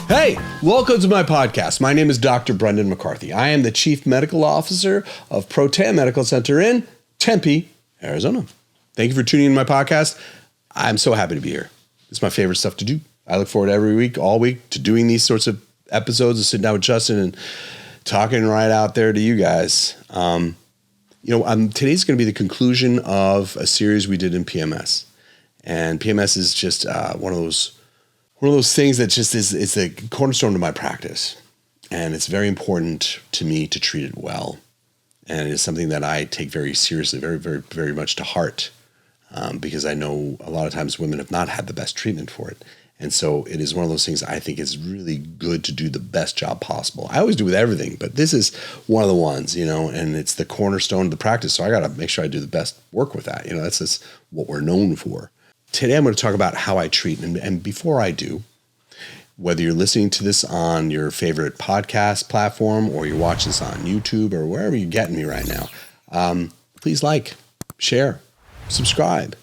Hey, welcome to my podcast. My name is Dr. Brendan McCarthy. I am the Chief Medical Officer of Protea Medical Center in Tempe, Arizona. Thank you for tuning in to my podcast. I'm so happy to be here. It's my favorite stuff to do. I look forward every week, all week, to doing these sorts of episodes and sitting down with Justin and talking right out there to you guys. Today's going to be the conclusion of a series we did in PMS. And PMS is just one of those things that just is the cornerstone of my practice. And it's very important to me to treat it well. And it is something that I take very seriously, very, very, very much to heart, because I know a lot of times women have not had the best treatment for it. And so it is one of those things I think is really good to do the best job possible. I always do with everything, but this is one of the ones, and it's the cornerstone of the practice. So I got to make sure I do the best work with that. That's just what we're known for. Today, I'm going to talk about how I treat. And before I do, whether you're listening to this on your favorite podcast platform or you're watching this on YouTube or wherever you're getting me right now, please like, share, subscribe.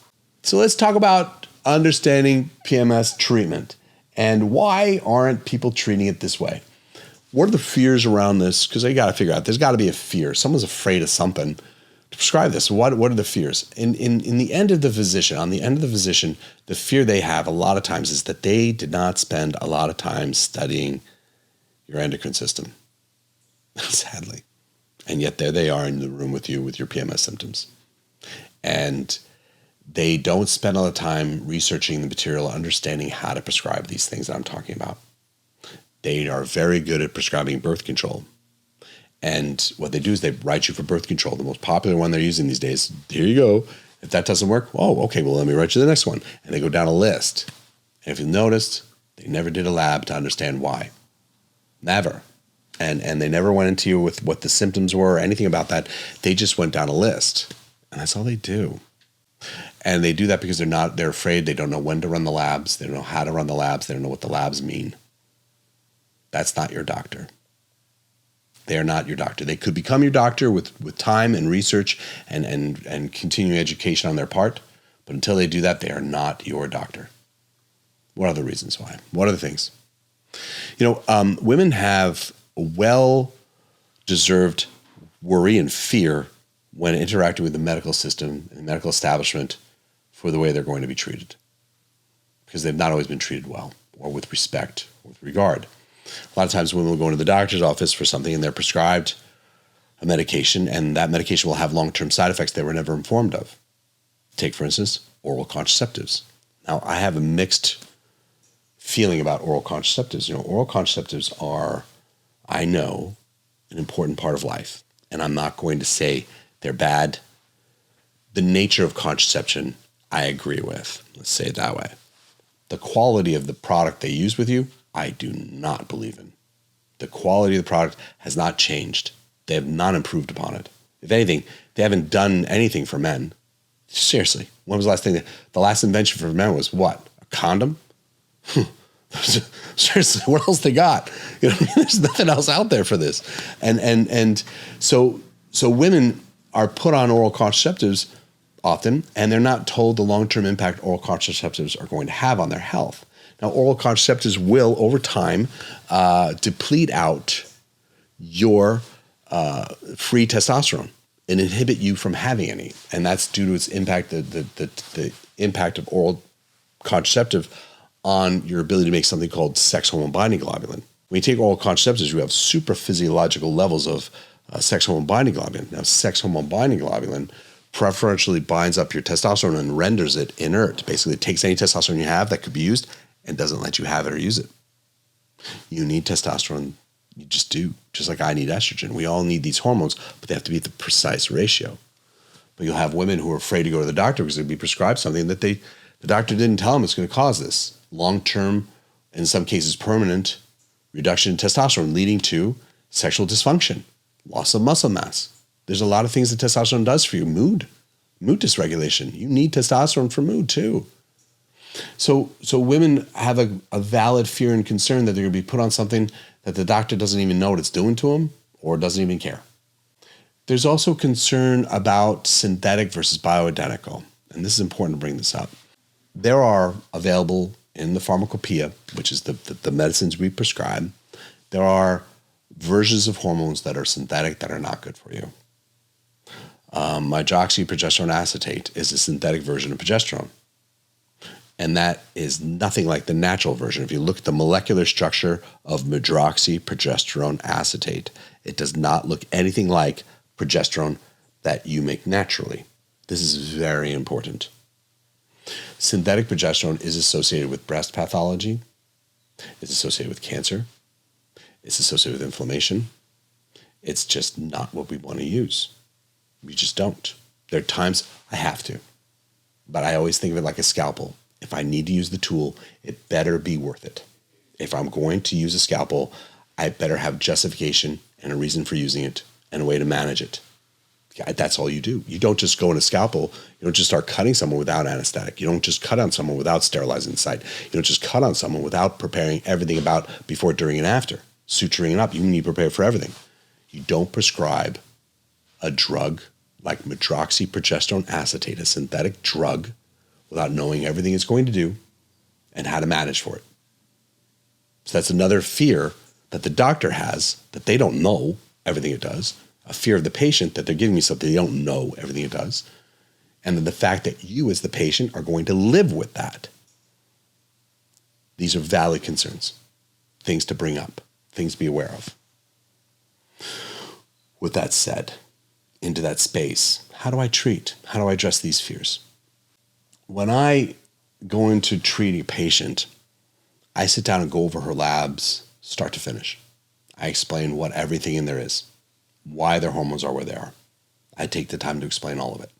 So let's talk about understanding PMS treatment and why aren't people treating it this way? What are the fears around this? Because they got to figure out, there's got to be a fear. Someone's afraid of something. Prescribe this. What are the fears? On the end of the physician, the fear they have a lot of times is that they did not spend a lot of time studying your endocrine system, sadly. And yet there they are in the room with you with your PMS symptoms. And they don't spend a lot of time researching the material, understanding how to prescribe these things that I'm talking about. They are very good at prescribing birth control. And what they do is they write you for birth control, the most popular one they're using these days. Here you go. If that doesn't work, okay, well, let me write you the next one. And they go down a list. And if you noticed, they never did a lab to understand why. Never. And they never went into you with what the symptoms were or anything about that. They just went down a list. And that's all they do. And they do that because they're afraid. They don't know when to run the labs. They don't know how to run the labs. They don't know what the labs mean. That's not your doctor. They are not your doctor. They could become your doctor with time and research and continuing education on their part. But until they do that, they are not your doctor. What are the reasons why? What are the things? Women have a well-deserved worry and fear when interacting with the medical system and the medical establishment for the way they're going to be treated. Because they've not always been treated well or with respect or with regard. A lot of times women will go into the doctor's office for something and they're prescribed a medication, and that medication will have long-term side effects they were never informed of. Take, for instance, oral contraceptives. Now, I have a mixed feeling about oral contraceptives. Oral contraceptives are, I know, an important part of life, and I'm not going to say they're bad. The nature of contraception, I agree with. Let's say it that way. The quality of the product they use with you, I do not believe in. The quality of the product has not changed. They have not improved upon it. If anything, they haven't done anything for men. Seriously, when was the last thing? The last invention for men was what? A condom? Seriously, what else they got? There's nothing else out there for this. And so women are put on oral contraceptives often, and they're not told the long-term impact oral contraceptives are going to have on their health. Now, oral contraceptives will, over time, deplete out your free testosterone and inhibit you from having any. And that's due to its impact, the impact of oral contraceptive on your ability to make something called sex hormone binding globulin. When you take oral contraceptives, you have super physiological levels of sex hormone binding globulin. Now, sex hormone binding globulin preferentially binds up your testosterone and renders it inert. Basically, it takes any testosterone you have that could be used and doesn't let you have it or use it. You need testosterone. You just do. Just like I need estrogen. We all need these hormones, but they have to be at the precise ratio. But you'll have women who are afraid to go to the doctor because they'll be prescribed something that the doctor didn't tell them it's going to cause this long-term, in some cases permanent, reduction in testosterone, leading to sexual dysfunction, loss of muscle mass. There's a lot of things that testosterone does for you. Mood dysregulation. You need testosterone for mood too. So women have a valid fear and concern that they're going to be put on something that the doctor doesn't even know what it's doing to them or doesn't even care. There's also concern about synthetic versus bioidentical. And this is important to bring this up. There are available in the pharmacopoeia, which is the medicines we prescribe, there are versions of hormones that are synthetic that are not good for you. Hydroxyprogesterone acetate is a synthetic version of progesterone. And that is nothing like the natural version. If you look at the molecular structure of hydroxyprogesterone acetate, it does not look anything like progesterone that you make naturally. This is very important. Synthetic progesterone is associated with breast pathology. It's associated with cancer. It's associated with inflammation. It's just not what we want to use. We just don't. There are times I have to, but I always think of it like a scalpel. If I need to use the tool, it better be worth it. If I'm going to use a scalpel, I better have justification and a reason for using it and a way to manage it. That's all you do. You don't just go in a scalpel. You don't just start cutting someone without anesthetic. You don't just cut on someone without sterilizing the site. You don't just cut on someone without preparing everything about before, during, and after. Suturing it up. You need to prepare for everything. You don't prescribe a drug like hydroxyprogesterone acetate, a synthetic drug, without knowing everything it's going to do and how to manage for it. So that's another fear that the doctor has, that they don't know everything it does, a fear of the patient that they're giving me something they don't know everything it does, and then the fact that you as the patient are going to live with that. These are valid concerns, things to bring up, things to be aware of. With that said, into that space, how do I treat? How do I address these fears? When I go in to treat a patient, I sit down and go over her labs, start to finish. I explain what everything in there is, why their hormones are where they are. I take the time to explain all of it.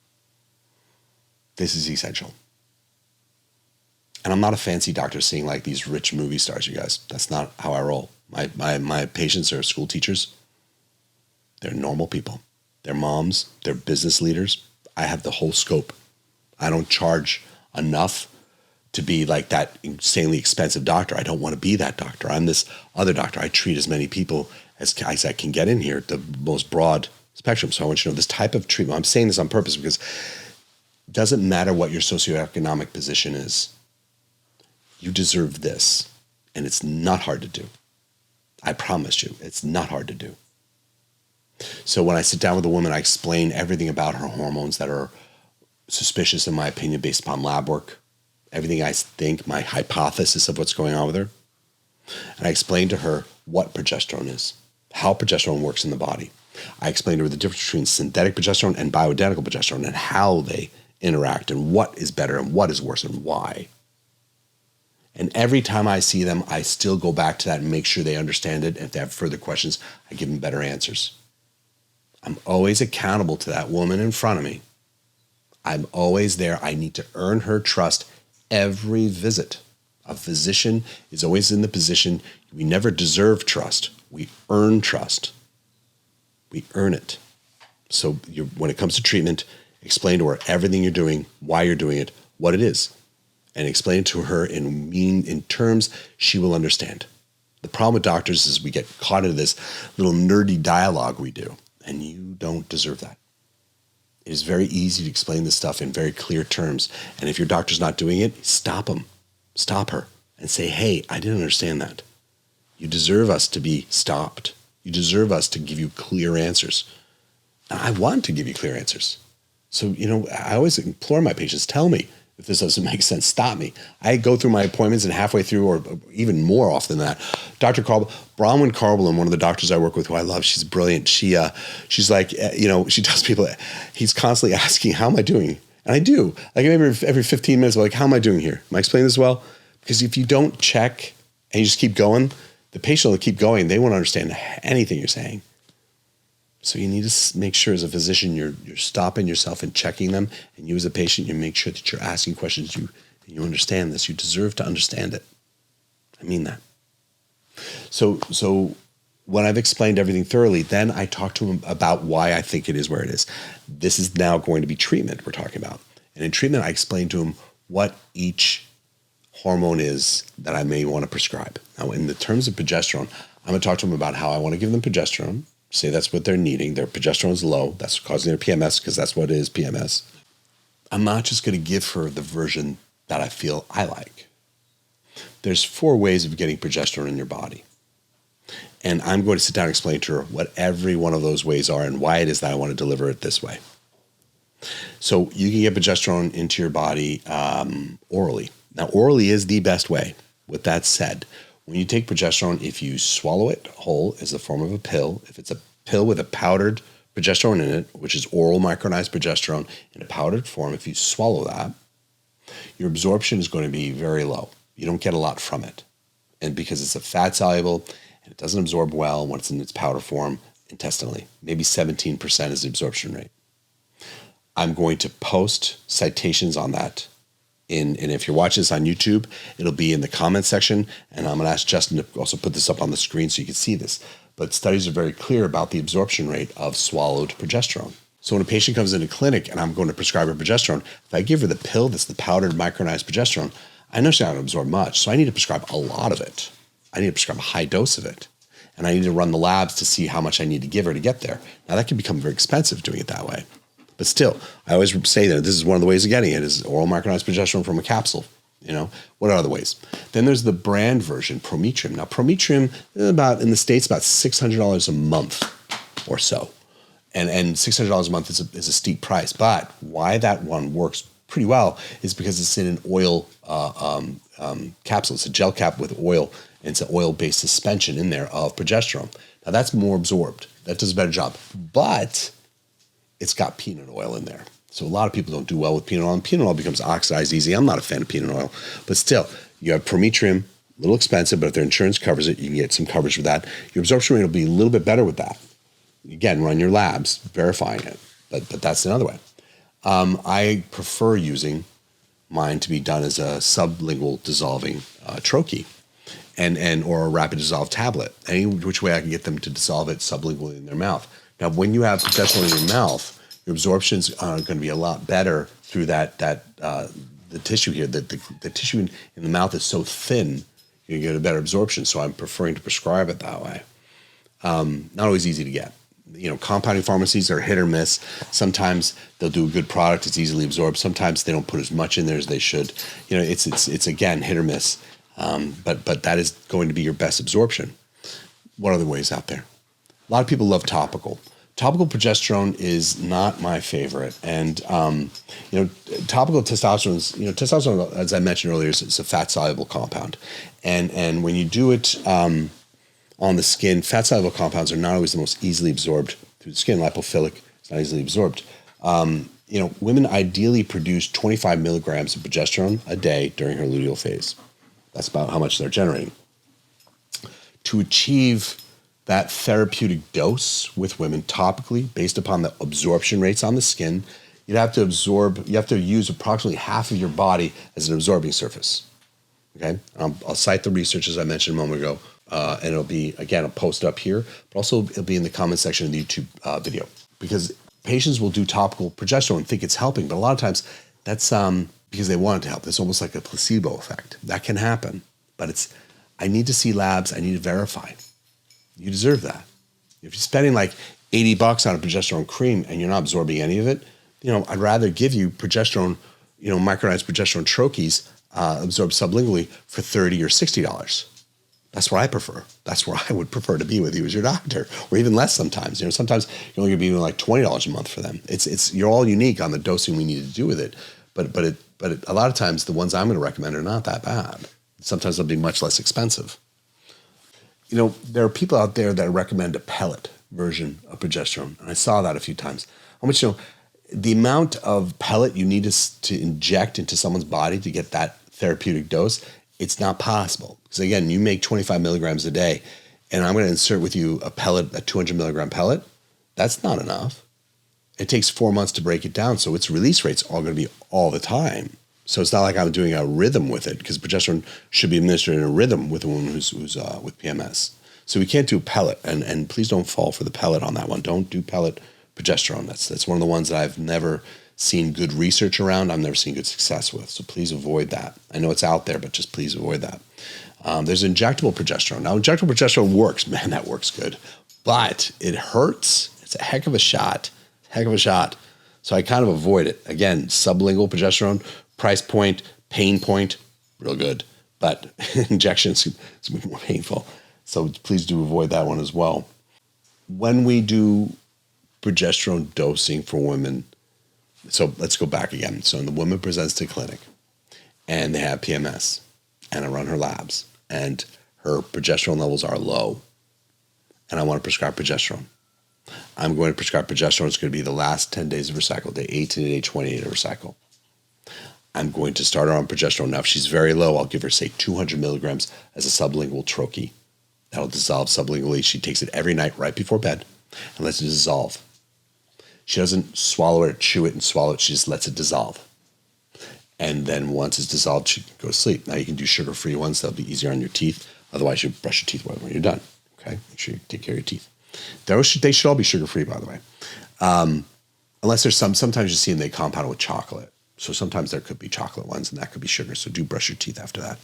This is essential. And I'm not a fancy doctor seeing like these rich movie stars, you guys. That's not how I roll. My patients are school teachers. They're normal people. They're moms. They're business leaders. I have the whole scope. I don't charge enough to be like that insanely expensive doctor. I don't want to be that doctor. I'm this other doctor. I treat as many people as I can get in here, the most broad spectrum. So I want you to know this type of treatment. I'm saying this on purpose because it doesn't matter what your socioeconomic position is. You deserve this, and it's not hard to do. I promise you, it's not hard to do. So when I sit down with a woman, I explain everything about her hormones that are suspicious, in my opinion, based upon lab work, everything I think, my hypothesis of what's going on with her. And I explain to her what progesterone is, how progesterone works in the body. I explain to her the difference between synthetic progesterone and bioidentical progesterone and how they interact and what is better and what is worse and why. And every time I see them, I still go back to that and make sure they understand it. And if they have further questions, I give them better answers. I'm always accountable to that woman in front of me. I'm always there. I need to earn her trust every visit. A physician is always in the position, we never deserve trust. We earn trust. We earn it. So when it comes to treatment, explain to her everything you're doing, why you're doing it, what it is, and explain it to her in terms she will understand. The problem with doctors is we get caught into this little nerdy dialogue we do, and you don't deserve that. It is very easy to explain this stuff in very clear terms. And if your doctor's not doing it, stop him. Stop her and say, hey, I didn't understand that. You deserve us to be stopped. You deserve us to give you clear answers. And I want to give you clear answers. So, I always implore my patients, tell me if this doesn't make sense, stop me. I go through my appointments and halfway through, or even more often than that, Dr. Bronwyn Carlin, one of the doctors I work with who I love, she's brilliant. She's like, she tells people, he's constantly asking, how am I doing? And I do. Like maybe every 15 minutes, I'm like, how am I doing here? Am I explaining this well? Because if you don't check and you just keep going, the patient will keep going. They won't understand anything you're saying. So you need to make sure as a physician, you're stopping yourself and checking them. And you as a patient, you make sure that you're asking questions. You understand this. You deserve to understand it. I mean that. So when I've explained everything thoroughly, then I talk to him about why I think it is where it is. This is now going to be treatment we're talking about. And in treatment, I explain to him what each hormone is that I may want to prescribe. Now, in the terms of progesterone, I'm going to talk to them about how I want to give them progesterone, say that's what they're needing. Their progesterone is low. That's causing their PMS because that's what it is, PMS. I'm not just going to give her the version that I feel I like. there's 4 ways of getting progesterone in your body. And I'm going to sit down and explain to her what every one of those ways are and why it is that I want to deliver it this way. So you can get progesterone into your body orally. Now, orally is the best way. With that said, when you take progesterone, if you swallow it whole as a form of a pill, if it's a pill with a powdered progesterone in it, which is oral micronized progesterone in a powdered form, if you swallow that, your absorption is going to be very low. You don't get a lot from it. And because it's a fat soluble and it doesn't absorb well when it's in its powder form intestinally, maybe 17% is the absorption rate. I'm going to post citations on that. And if you're watching this on YouTube, it'll be in the comment section. And I'm going to ask Justin to also put this up on the screen so you can see this. But studies are very clear about the absorption rate of swallowed progesterone. So when a patient comes into clinic and I'm going to prescribe her progesterone, if I give her the pill that's the powdered micronized progesterone, I know she's not going to absorb much. So I need to prescribe a lot of it. I need to prescribe a high dose of it. And I need to run the labs to see how much I need to give her to get there. Now that can become very expensive doing it that way. But still, I always say that this is one of the ways of getting it is oral micronized progesterone from a capsule. What are other ways? Then there's the brand version, Prometrium. Now, Prometrium is in the States, about $600 a month or so. And $600 a month is a steep price. But why that one works pretty well is because it's in an oil capsule. It's a gel cap with oil. And it's an oil-based suspension in there of progesterone. Now, that's more absorbed. That does a better job. But it's got peanut oil in there. So a lot of people don't do well with peanut oil, and peanut oil becomes oxidized easy. I'm not a fan of peanut oil, but still, you have Prometrium, a little expensive, but if their insurance covers it, you can get some coverage with that. Your absorption rate will be a little bit better with that. Again, run your labs, verifying it, but that's another way. I prefer using mine to be done as a sublingual dissolving troche or a rapid dissolve tablet. Any which way I can get them to dissolve it sublingually in their mouth. Now, when you have progesterone in your mouth, your absorptions are going to be a lot better through the tissue here. The tissue in the mouth is so thin, you get a better absorption. So I'm preferring to prescribe it that way. Not always easy to get. Compounding pharmacies are hit or miss. Sometimes they'll do a good product; it's easily absorbed. Sometimes they don't put as much in there as they should. It's again hit or miss. But that is going to be your best absorption. What other ways out there? A lot of people love topical. Topical progesterone is not my favorite. And, topical testosterone is, testosterone, as I mentioned earlier, is a fat-soluble compound. And when you do it on the skin, fat-soluble compounds are not always the most easily absorbed through the skin. Lipophilic is not easily absorbed. Women ideally produce 25 milligrams of progesterone a day during her luteal phase. That's about how much they're generating. To achieve that therapeutic dose with women topically, based upon the absorption rates on the skin, you have to use approximately half of your body as an absorbing surface. Okay? I'll cite the research as I mentioned a moment ago, and it'll be, again, I'll post it up here, but also it'll be in the comment section of the YouTube video. Because patients will do topical progesterone and think it's helping, but a lot of times that's because they want it to help. It's almost like a placebo effect. That can happen, but I need to see labs, I need to verify. You deserve that. If you're spending like $80 on a progesterone cream and you're not absorbing any of it, I'd rather give you progesterone, micronized progesterone troches absorbed sublingually for $30 or $60. That's what I prefer. That's where I would prefer to be with you as your doctor, or even less sometimes. Sometimes you're only going to be doing like $20 a month for them. You're all unique on the dosing we need to do with it, but a lot of times the ones I'm going to recommend are not that bad. Sometimes they'll be much less expensive. There are people out there that recommend a pellet version of progesterone, and I saw that a few times. How much, the amount of pellet you need to inject into someone's body to get that therapeutic dose, it's not possible. Because again, you make 25 milligrams a day, and I'm going to insert with you a 200 milligram pellet. That's not enough. It takes 4 months to break it down, so its release rate's all going to be all the time. So it's not like I'm doing a rhythm with it, because progesterone should be administered in a rhythm with a woman who's with PMS. So we can't do pellet, and please don't fall for the pellet on that one. Don't do pellet progesterone. That's one of the ones that I've never seen good research around. I've never seen good success with. So please avoid that. I know it's out there, but just please avoid that. There's injectable progesterone. Now, injectable progesterone works. Man, that works good. But it hurts. It's a heck of a shot. So I kind of avoid it. Again, sublingual progesterone, price point, pain point, real good. but injections is more painful. So please do avoid that one as well. When we do progesterone dosing for women, so let's go back again. So when the woman presents to clinic and they have PMS, and I run her labs, and her progesterone levels are low, and I want to prescribe progesterone, I'm going to prescribe progesterone. It's going to be the last 10 days of her cycle, day 18 to day 28 of her cycle. I'm going to start her on progesterone. Now, if she's very low, I'll give her, say, 200 milligrams as a sublingual troche. That'll dissolve sublingually. She takes it every night right before bed and lets it dissolve. She doesn't swallow it or chew it and swallow it. She just lets it dissolve. And then once it's dissolved, she can go to sleep. Now, you can do sugar-free ones. That'll be easier on your teeth. Otherwise, you brush your teeth when you're done. Okay? Make sure you take care of your teeth. They should all be sugar-free, by the way. Unless there's sometimes you see them, they compound it with chocolate. So sometimes there could be chocolate ones, and that could be sugar. So do brush your teeth after that.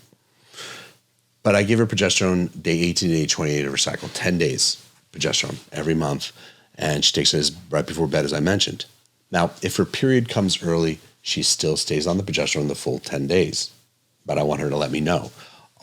But I give her progesterone day 18 to day 28 of her cycle, 10 days progesterone every month. And she takes it right before bed, as I mentioned. Now, if her period comes early, she still stays on the progesterone the full 10 days. But I want her to let me know.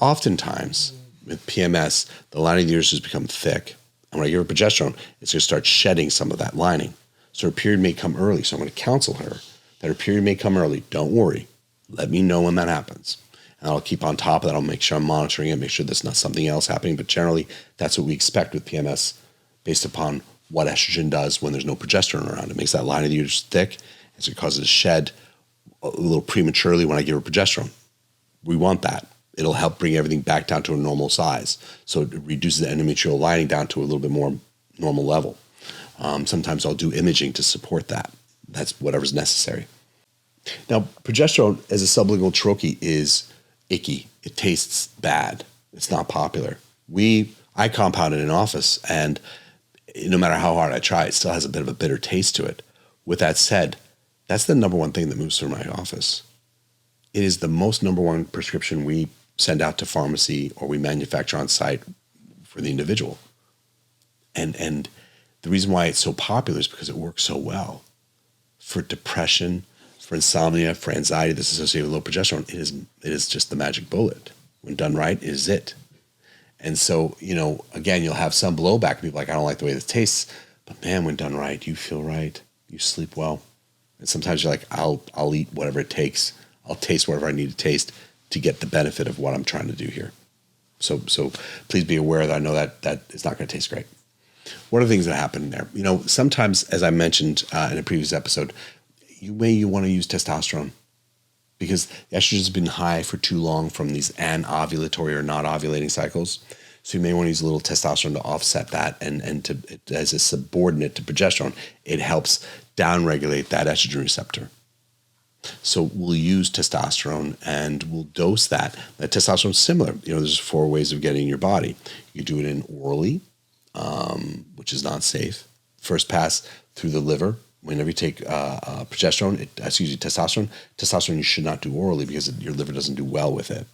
Oftentimes, with PMS, the lining of the uterus has become thick. And when I give her progesterone, it's going to start shedding some of that lining. So her period may come early. So I'm going to counsel her that her period may come early. Don't worry. Let me know when that happens. And I'll keep on top of that. I'll make sure I'm monitoring it, make sure there's not something else happening. But generally, that's what we expect with PMS based upon what estrogen does when there's no progesterone around. It makes that lining of the uterus thick, and so it causes it to shed a little prematurely when I give her progesterone. We want that. It'll help bring everything back down to a normal size. So it reduces the endometrial lining down to a little bit more normal level. Sometimes I'll do imaging to support that. That's whatever's necessary. Now, progesterone as a sublingual troche is icky. It tastes bad. It's not popular. I compound it in office, and no matter how hard I try, it still has a bit of a bitter taste to it. With that said, that's the number one thing that moves through my office. It is the most number one prescription we send out to pharmacy or we manufacture on site for the individual. And the reason why it's so popular is because it works so well. For depression, for insomnia, for anxiety that's associated with low progesterone, it is just the magic bullet. When done right, it is it. And so, again, you'll have some blowback. People are like, I don't like the way this tastes. But man, when done right, you feel right. You sleep well. And sometimes you're like, I'll eat whatever it takes. I'll taste whatever I need to taste to get the benefit of what I'm trying to do here. So please be aware that I know that it's not going to taste great. What are the things that happen there? Sometimes, as I mentioned in a previous episode, you want to use testosterone because estrogen has been high for too long from these anovulatory or not ovulating cycles. So you may want to use a little testosterone to offset that, and to as a subordinate to progesterone, it helps downregulate that estrogen receptor. So we'll use testosterone and we'll dose that. That testosterone is similar. There's 4 ways of getting in your body. You do it in orally, which is not safe. First pass through the liver. Whenever you take testosterone you should not do orally because your liver doesn't do well with it.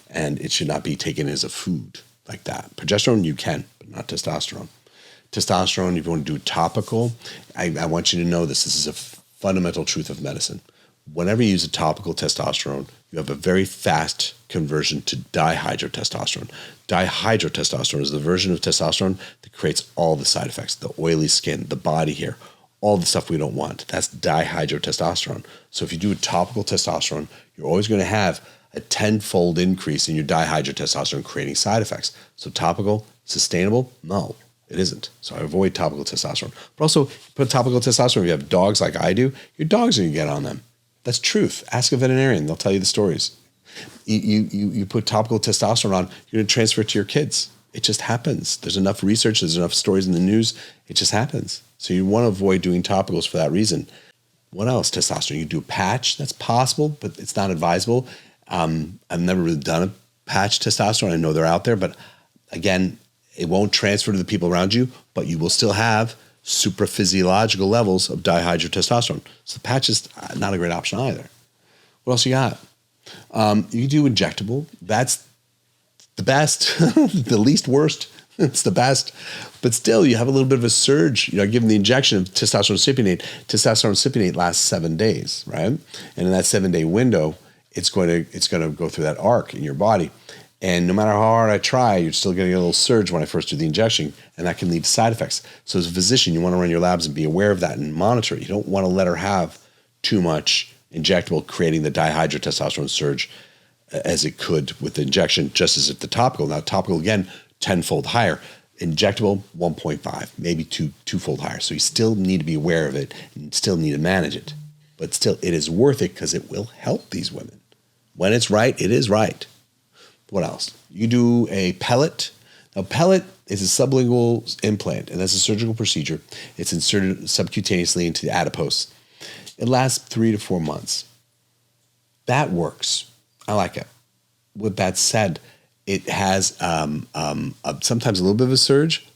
And it should not be taken as a food like that. Progesterone you can, but not testosterone. Testosterone, if you want to do topical, I want you to know this. This is a fundamental truth of medicine. Whenever you use a topical testosterone, you have a very fast conversion to dihydrotestosterone. Dihydrotestosterone is the version of testosterone that creates all the side effects, the oily skin, the body hair, all the stuff we don't want. That's dihydrotestosterone. So if you do a topical testosterone, you're always going to have a 10-fold increase in your dihydrotestosterone creating side effects. So topical, sustainable? No, it isn't. So I avoid topical testosterone. But also, put topical testosterone, if you have dogs like I do, your dogs are going to get on them. That's truth. Ask a veterinarian. They'll tell you the stories. You put topical testosterone on, you're going to transfer it to your kids. It just happens. There's enough research. There's enough stories in the news. It just happens. So you want to avoid doing topicals for that reason. What else? Testosterone. You do a patch. That's possible, but it's not advisable. I've never really done a patch testosterone. I know they're out there, but again, it won't transfer to the people around you, but you will still have supraphysiological levels of dihydrotestosterone. So the patch is not a great option either. What else you got? You do injectable. That's the best, the least worst. It's the best. But still, you have a little bit of a surge. Given the injection of testosterone cypionate lasts 7 days, right? And in that 7-day window, it's going to go through that arc in your body. And no matter how hard I try, you're still getting a little surge when I first do the injection, and that can lead to side effects. So as a physician, you want to run your labs and be aware of that and monitor it. You don't want to let her have too much injectable, creating the dihydrotestosterone surge as it could with the injection, just as if the topical. Now, topical, again, tenfold higher. Injectable, 1.5, maybe twofold higher. So you still need to be aware of it and still need to manage it. But still, it is worth it because it will help these women. When it's right, it is right. What else? You do a pellet. Now, pellet is a sublingual implant, and that's a surgical procedure. It's inserted subcutaneously into the adipose. It lasts 3 to 4 months. That works. I like it. With that said, it has sometimes a little bit of a surge,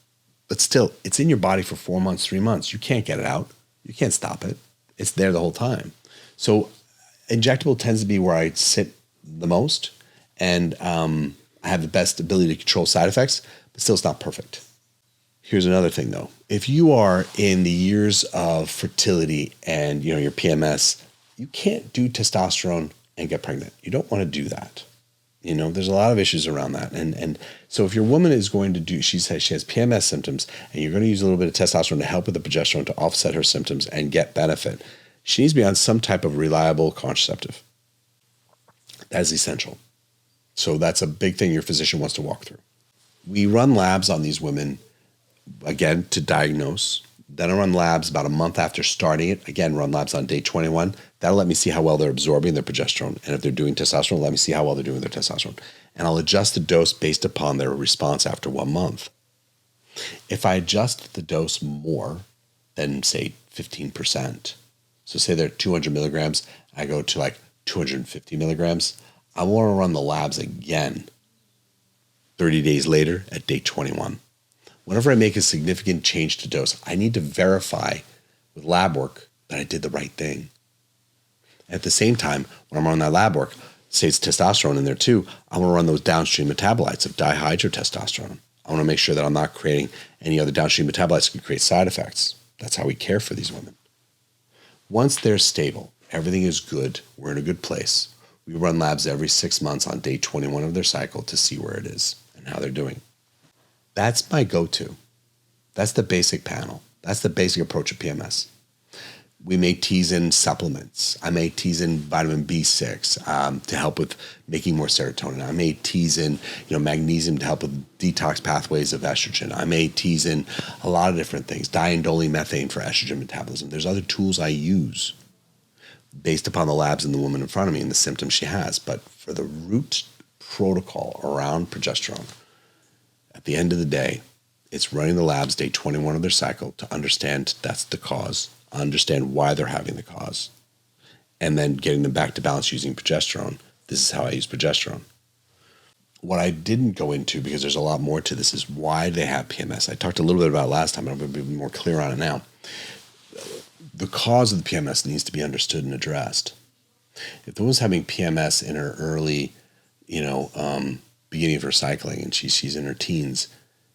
but still, it's in your body for 4 months, 3 months. You can't get it out. You can't stop it. It's there the whole time. So injectable tends to be where I sit the most, and I have the best ability to control side effects, but still it's not perfect. Here's another thing though. If you are in the years of fertility and your PMS, you can't do testosterone and get pregnant. You don't want to do that. There's a lot of issues around that. And so if your woman is going to do, she says she has PMS symptoms, and you're going to use a little bit of testosterone to help with the progesterone to offset her symptoms and get benefit, she needs to be on some type of reliable contraceptive. That is essential. So that's a big thing your physician wants to walk through. We run labs on these women, again, to diagnose. Then I run labs about a month after starting it. Again, run labs on day 21. That'll let me see how well they're absorbing their progesterone. And if they're doing testosterone, let me see how well they're doing their testosterone. And I'll adjust the dose based upon their response after 1 month. If I adjust the dose more than, say, 15%, so say they're 200 milligrams, I go to like 250 milligrams, I want to run the labs again 30 days later at day 21. Whenever I make a significant change to dose, I need to verify with lab work that I did the right thing. At the same time, when I'm running that lab work, say it's testosterone in there too, I want to run those downstream metabolites of dihydrotestosterone. I want to make sure that I'm not creating any other downstream metabolites that can create side effects. That's how we care for these women. Once they're stable, everything is good, we're in a good place. We run labs every 6 months on day 21 of their cycle to see where it is and how they're doing. That's my go-to. That's the basic panel. That's the basic approach of PMS. We may tease in supplements. I may tease in vitamin B6 to help with making more serotonin. I may tease in magnesium to help with detox pathways of estrogen. I may tease in a lot of different things. Diindolylmethane for estrogen metabolism. There's other tools I use based upon the labs in the woman in front of me and the symptoms she has. But for the root protocol around progesterone, at the end of the day, it's running the labs day 21 of their cycle to understand that's the cause, understand why they're having the cause, and then getting them back to balance using progesterone. This is how I use progesterone. What I didn't go into, because there's a lot more to this, is why they have PMS. I talked a little bit about it last time, and I'm going to be more clear on it now. The cause of the PMS needs to be understood and addressed. If the woman's having PMS in her early, beginning of her cycling, and she's in her teens,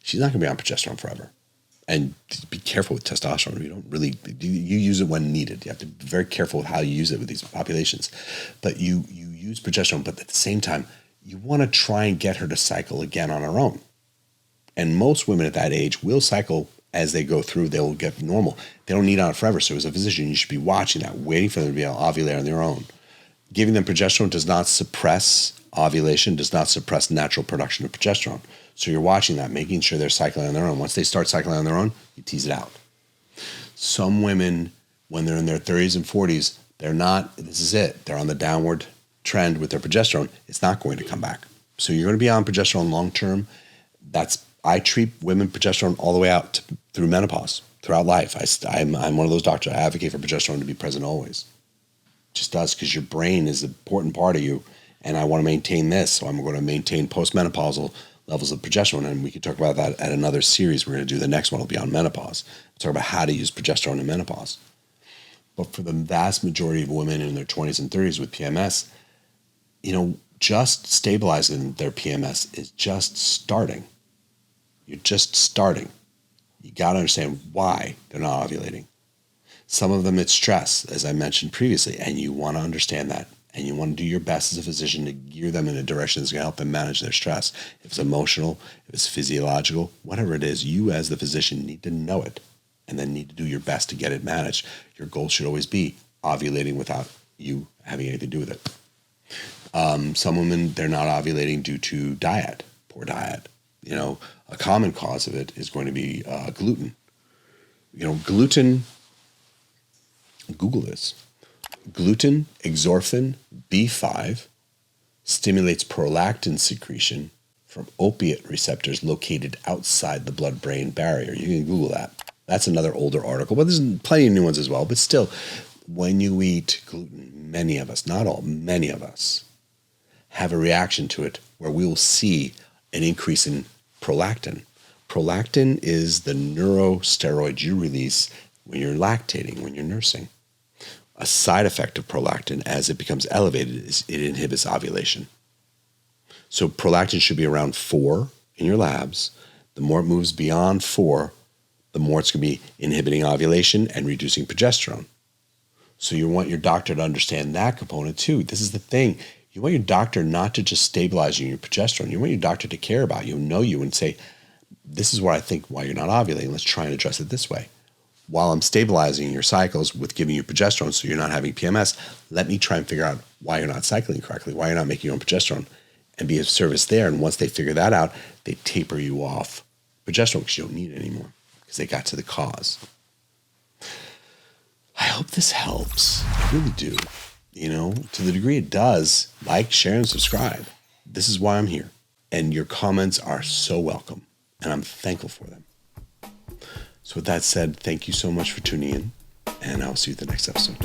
she's not going to be on progesterone forever. And be careful with testosterone. You use it when needed. You have to be very careful with how you use it with these populations. But you use progesterone, but at the same time, you want to try and get her to cycle again on her own. And most women at that age will cycle as they go through. They will get normal. They don't need on it forever. So as a physician, you should be watching that, waiting for them to be able to ovulate on their own. Giving them progesterone does not suppress ovulation, does not suppress natural production of progesterone. So you're watching that, making sure they're cycling on their own. Once they start cycling on their own, you tease it out. Some women, when they're in their 30s and 40s, they're not, this is it. They're on the downward trend with their progesterone. It's not going to come back. So you're going to be on progesterone long term. I treat women progesterone all the way out through menopause, throughout life. I'm one of those doctors. I advocate for progesterone to be present always. It just does, because your brain is an important part of you, and I want to maintain this. So I'm going to maintain postmenopausal levels of progesterone, and we can talk about that at another series. We're going to do the next one will be on menopause. We'll talk about how to use progesterone in menopause. But for the vast majority of women in their 20s and 30s with PMS, just stabilizing their PMS is just starting. You're just starting. You got to understand why they're not ovulating. Some of them it's stress, as I mentioned previously, and you want to understand that. And you want to do your best as a physician to gear them in a direction that's going to help them manage their stress. If it's emotional, if it's physiological, whatever it is, you as the physician need to know it and then need to do your best to get it managed. Your goal should always be ovulating without you having anything to do with it. Some women, they're not ovulating due to diet, poor diet. A common cause of it is going to be gluten. Gluten, Google this. Gluten, exorphin, B5, stimulates prolactin secretion from opiate receptors located outside the blood-brain barrier. You can Google that. That's another older article, but there's plenty of new ones as well. But still, when you eat gluten, many of us, not all, many of us, have a reaction to it where we will see an increase in prolactin. Prolactin is the neurosteroid you release when you're lactating, when you're nursing. A side effect of prolactin, as it becomes elevated, is it inhibits ovulation. So prolactin should be around 4 in your labs. The more it moves beyond 4, the more it's going to be inhibiting ovulation and reducing progesterone. So you want your doctor to understand that component too. This is the thing. You want your doctor not to just stabilize you in your progesterone. You want your doctor to care about you, know you, and say, this is what I think why you're not ovulating. Let's try and address it this way. While I'm stabilizing your cycles with giving you progesterone so you're not having PMS, let me try and figure out why you're not cycling correctly, why you're not making your own progesterone, and be of service there. And once they figure that out, they taper you off progesterone because you don't need it anymore because they got to the cause. I hope this helps. I really do. To the degree it does, like, share, and subscribe. This is why I'm here. And your comments are so welcome, and I'm thankful for them. So with that said, thank you so much for tuning in, and I'll see you at the next episode.